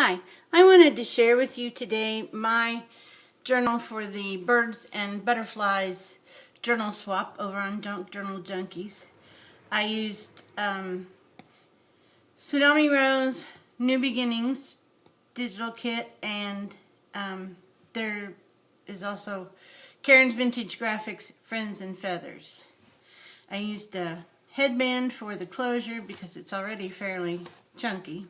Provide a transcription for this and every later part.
Hi, I wanted to share with you today my journal for the Birds and Butterflies journal swap over on Junk Journal Junkies. I used Tsunami Rose New Beginnings digital kit, and there is also Karen's Vintage Graphics Friends and Feathers. I used a headband for the closure because it's already fairly chunky.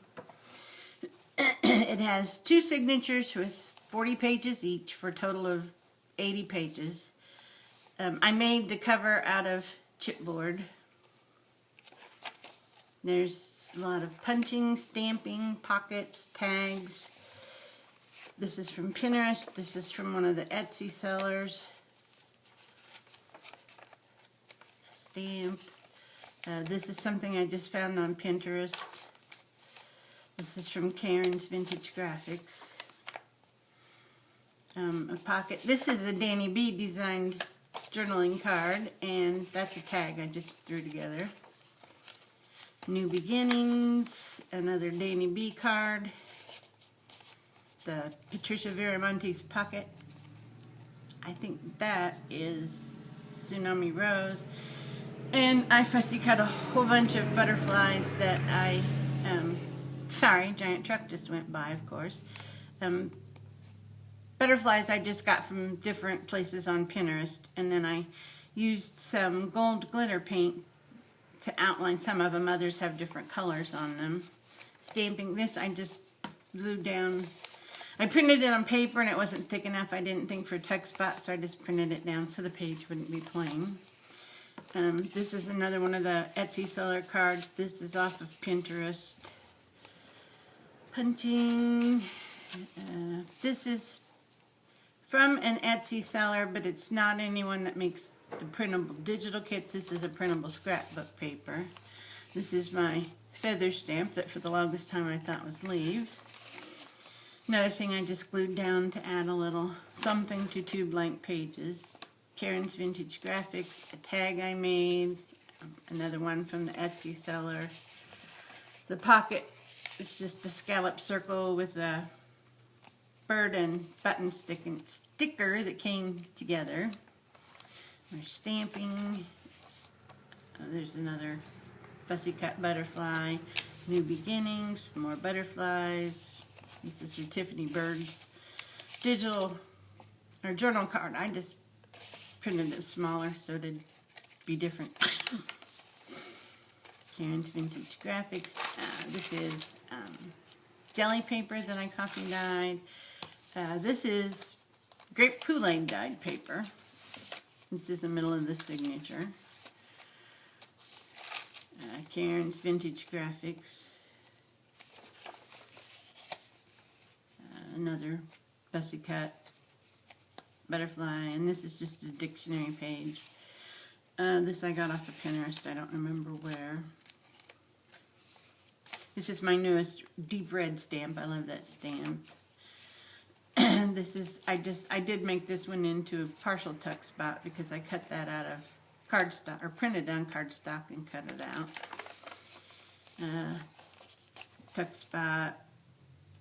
It has 2 signatures with 40 pages each for a total of 80 pages. I made the cover out of chipboard. There's a lot of punching, stamping, pockets, tags. This is from Pinterest. This is from one of the Etsy sellers. Stamp. This is something I just found on Pinterest. This is from Karen's Vintage Graphics. A pocket. This is a Danny B designed journaling card, and that's a tag I just threw together. New Beginnings, another Danny B card. The Patricia Viramontes pocket. I think that is Tsunami Rose. And I fussy cut a whole bunch of butterflies that I sorry, giant truck just went by, of course. Butterflies I just got from different places on Pinterest, and then I used some gold glitter paint to outline some of them. Others have different colors on them. Stamping this, I just glued down. I printed it on paper and it wasn't thick enough. I didn't think for a tuck spot, so I just printed it down so the page wouldn't be plain. This is another one of the Etsy seller cards. This is off of Pinterest. Punching. This is from an Etsy seller, but it's not anyone that makes the printable digital kits. This is a printable scrapbook paper. This is my feather stamp that for the longest time I thought was leaves. Another thing I just glued down to add a little something to 2 blank pages. Karen's Vintage Graphics, a tag I made, another one from the Etsy seller. The pocket is just a scallop circle with a bird and button sticker that came together. There's stamping. There's another fussy cut butterfly. New Beginnings, more butterflies. This is the Tiffany Birds digital or journal card. I just printed it smaller so it'd be different. Karen's Vintage Graphics. This is deli paper that I coffee dyed. This is grape Kool-Aid dyed paper. This is the middle of the signature. Karen's Vintage Graphics. Another fussy cut butterfly, and this is just a dictionary page. This I got off of Pinterest. I don't remember where. This is my newest deep red stamp. I love that stamp. And this is, I did make this one into a partial tuck spot because I cut that out of cardstock, or printed on cardstock and cut it out. Tuck spot.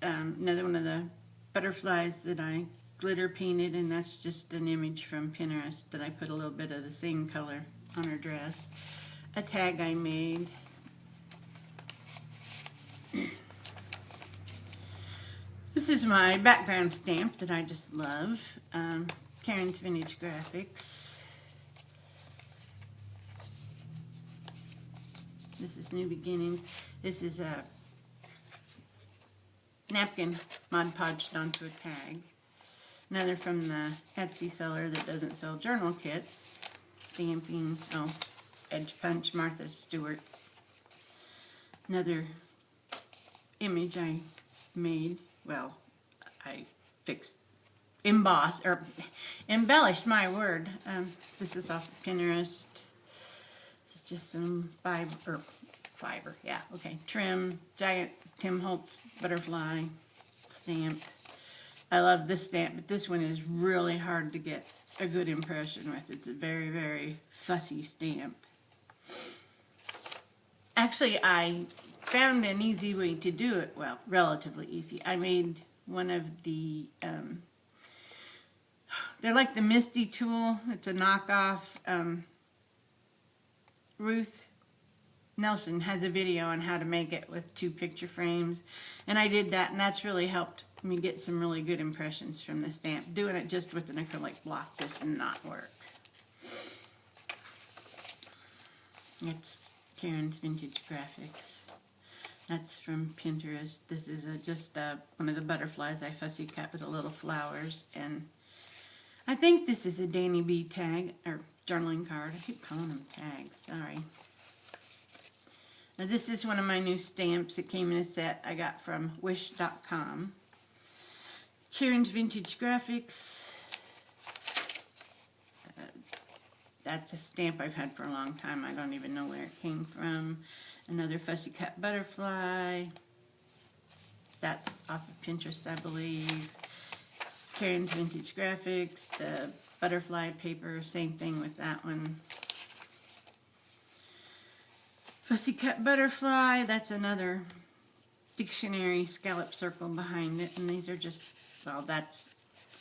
Another one of the butterflies that I glitter painted, and that's just an image from Pinterest that I put a little bit of the same color on her dress. A tag I made. This is my background stamp that I just love. Karen's Vintage Graphics. This is New Beginnings. This is a napkin Mod Podged onto a tag. Another from the Etsy seller that doesn't sell journal kits. Stamping, Edge Punch, Martha Stewart. Another image I made, well, I embellished my word. This is off of Pinterest. This is just some fiber, yeah, okay. Trim, giant Tim Holtz butterfly stamp. I love this stamp, but this one is really hard to get a good impression with. It's a very, very fussy stamp. Actually, I found an easy way to do it. Well, relatively easy. I made one of the, they're like the Misty tool. It's a knockoff. Ruth Nelson has a video on how to make it with 2 picture frames. And I did that, and that's really helped me get some really good impressions from the stamp. Doing it just with an acrylic block does not work. It's Karen's Vintage Graphics. That's from Pinterest. This is just one of the butterflies I fussy cut with the little flowers. And I think this is a Danny B tag, or journaling card. I keep calling them tags, sorry. Now this is one of my new stamps. It came in a set I got from Wish.com. Karen's Vintage Graphics. That's a stamp I've had for a long time. I don't even know where it came from. Another fussy cut butterfly. That's off of Pinterest, I believe. Karen's Vintage Graphics. The butterfly paper, same thing with that one. Fussy cut butterfly. That's another dictionary scallop circle behind it. And these are just, well, that's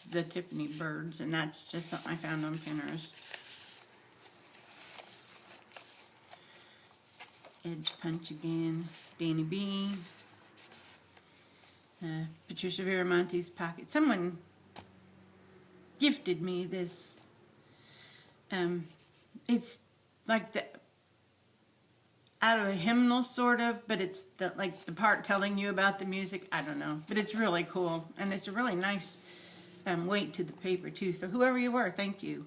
the Tiffany birds. And that's just something I found on Pinterest. Edge punch again, Danny B. Patricia Viramonte's pocket. Someone gifted me this. It's like the out of a hymnal sort of, but it's the, like the part telling you about the music. I don't know, but it's really cool, and it's a really nice weight to the paper too. So whoever you were, thank you.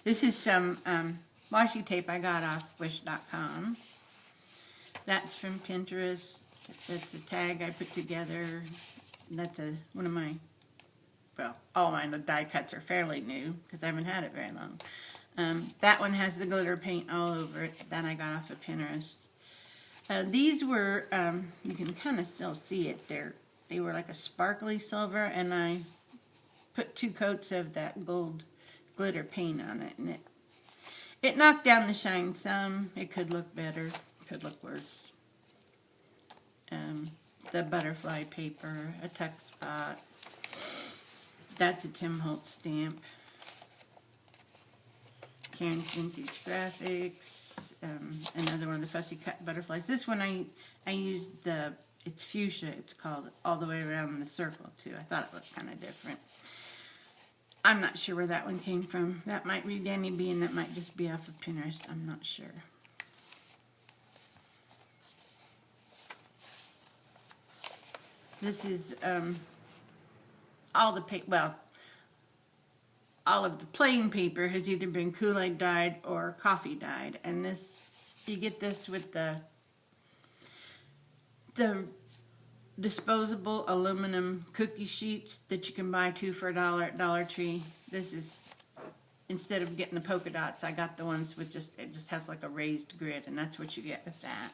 This is some washi tape I got off Wish.com. That's from Pinterest. That's a tag I put together. That's one of my, well, all my die cuts are fairly new because I haven't had it very long. That one has the glitter paint all over it. That I got off of Pinterest. These were, you can kind of still see it there. They were like a sparkly silver, and I put 2 coats of that gold glitter paint on it, and it knocked down the shine some. It could look better. Could look worse. The butterfly paper, a tuck spot. That's a Tim Holtz stamp. Karen's Vintage Graphics. Another one of the fussy cut butterflies. This one I used it's fuchsia. It's called, all the way around the circle too. I thought it looked kind of different. I'm not sure where that one came from. That might be Danny B, and that might just be off of Pinterest. I'm not sure. This is all of the plain paper has either been Kool-Aid dyed or coffee dyed, and this, you get this with the disposable aluminum cookie sheets that you can buy 2 for $1 at Dollar Tree. This is, instead of getting the polka dots, I got the ones with it just has like a raised grid, and that's what you get with that.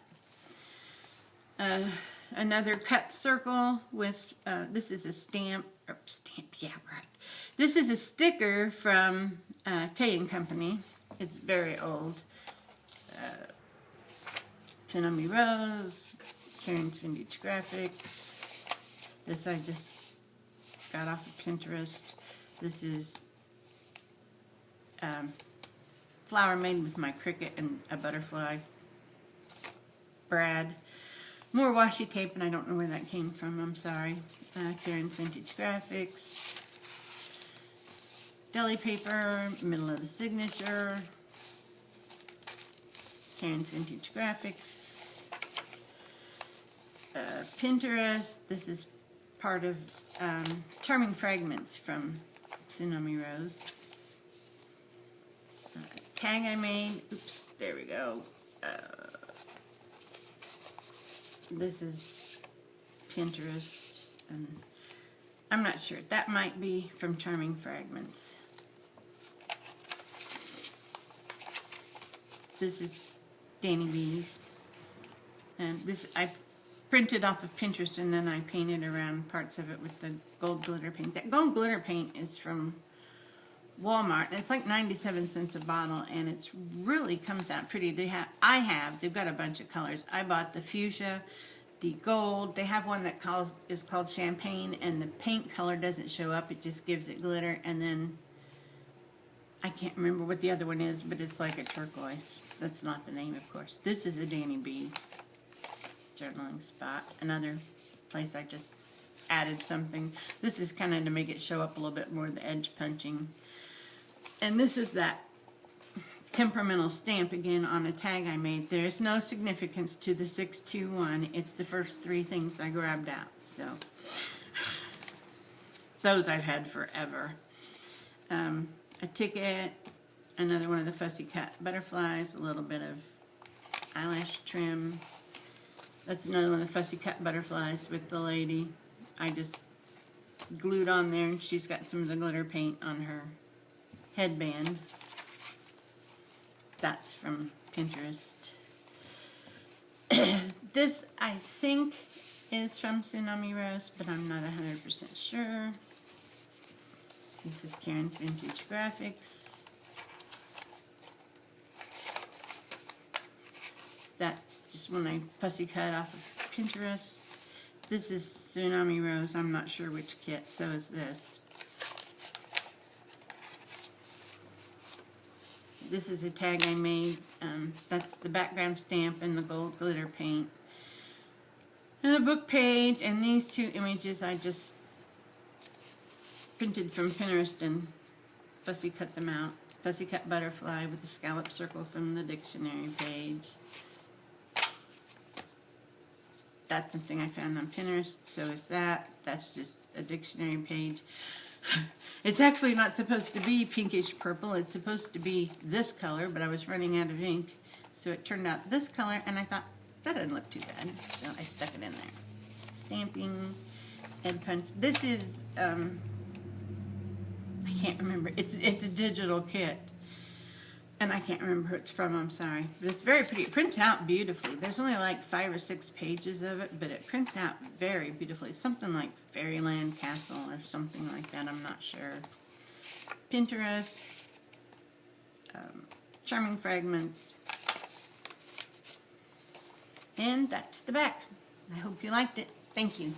Another cut circle with, this is a stamp, yeah, right. This is a sticker from K & Company. It's very old. Tsunami Rose, Karen's Vintage Graphics. This I just got off of Pinterest. This is flower made with my Cricut and a butterfly. Brad. More washi tape, and I don't know where that came from. I'm sorry. Karen's Vintage Graphics. Deli paper, middle of the signature. Karen's Vintage Graphics. Pinterest. This is part of Charming Fragments from Tsunami Rose. Tag I made. Oops, there we go. This is Pinterest, and I'm not sure. That might be from Charming Fragments. This is Danny B's. And this I printed off of Pinterest, and then I painted around parts of it with the gold glitter paint. That gold glitter paint is from Walmart, and it's like 97 cents a bottle, and it's really comes out pretty. They've got a bunch of colors. I bought the fuchsia, the gold. They have one that is called champagne, and the paint color doesn't show up. It just gives it glitter. And then I can't remember what the other one is, but it's like a turquoise. That's not the name, of course. This is a Danny B journaling spot. Another place I just added something. This is kind of to make it show up a little bit more, the edge punching. And this is that temperamental stamp again on a tag I made. There's no significance to the 621. It's the first three things I grabbed out. So those I've had forever. A ticket, another one of the fussy cut butterflies, a little bit of eyelash trim. That's another one of the fussy cut butterflies with the lady. I just glued on there, and she's got some of the glitter paint on her headband. That's from Pinterest. This, I think, is from Tsunami Rose, but I'm not 100% sure. This is Karen's Vintage Graphics. That's just one I fussy cut off of Pinterest. This is Tsunami Rose. I'm not sure which kit. So is this. This is a tag I made. That's the background stamp and the gold glitter paint. And the book page, and these two images I just printed from Pinterest and fussy cut them out. Fussy cut butterfly with the scallop circle from the dictionary page. That's something I found on Pinterest, so is that. That's just a dictionary page. It's actually not supposed to be pinkish purple. It's supposed to be this color, but I was running out of ink, so it turned out this color, and I thought, that doesn't look too bad, so I stuck it in there. Stamping, Ed Punch. This is, I can't remember. It's a digital kit, and I can't remember who it's from, I'm sorry. But it's very pretty. It prints out beautifully. There's only like 5 or 6 pages of it, but it prints out very beautifully. Something like Fairyland Castle or something like that, I'm not sure. Pinterest, Charming Fragments, and that's the back. I hope you liked it. Thank you.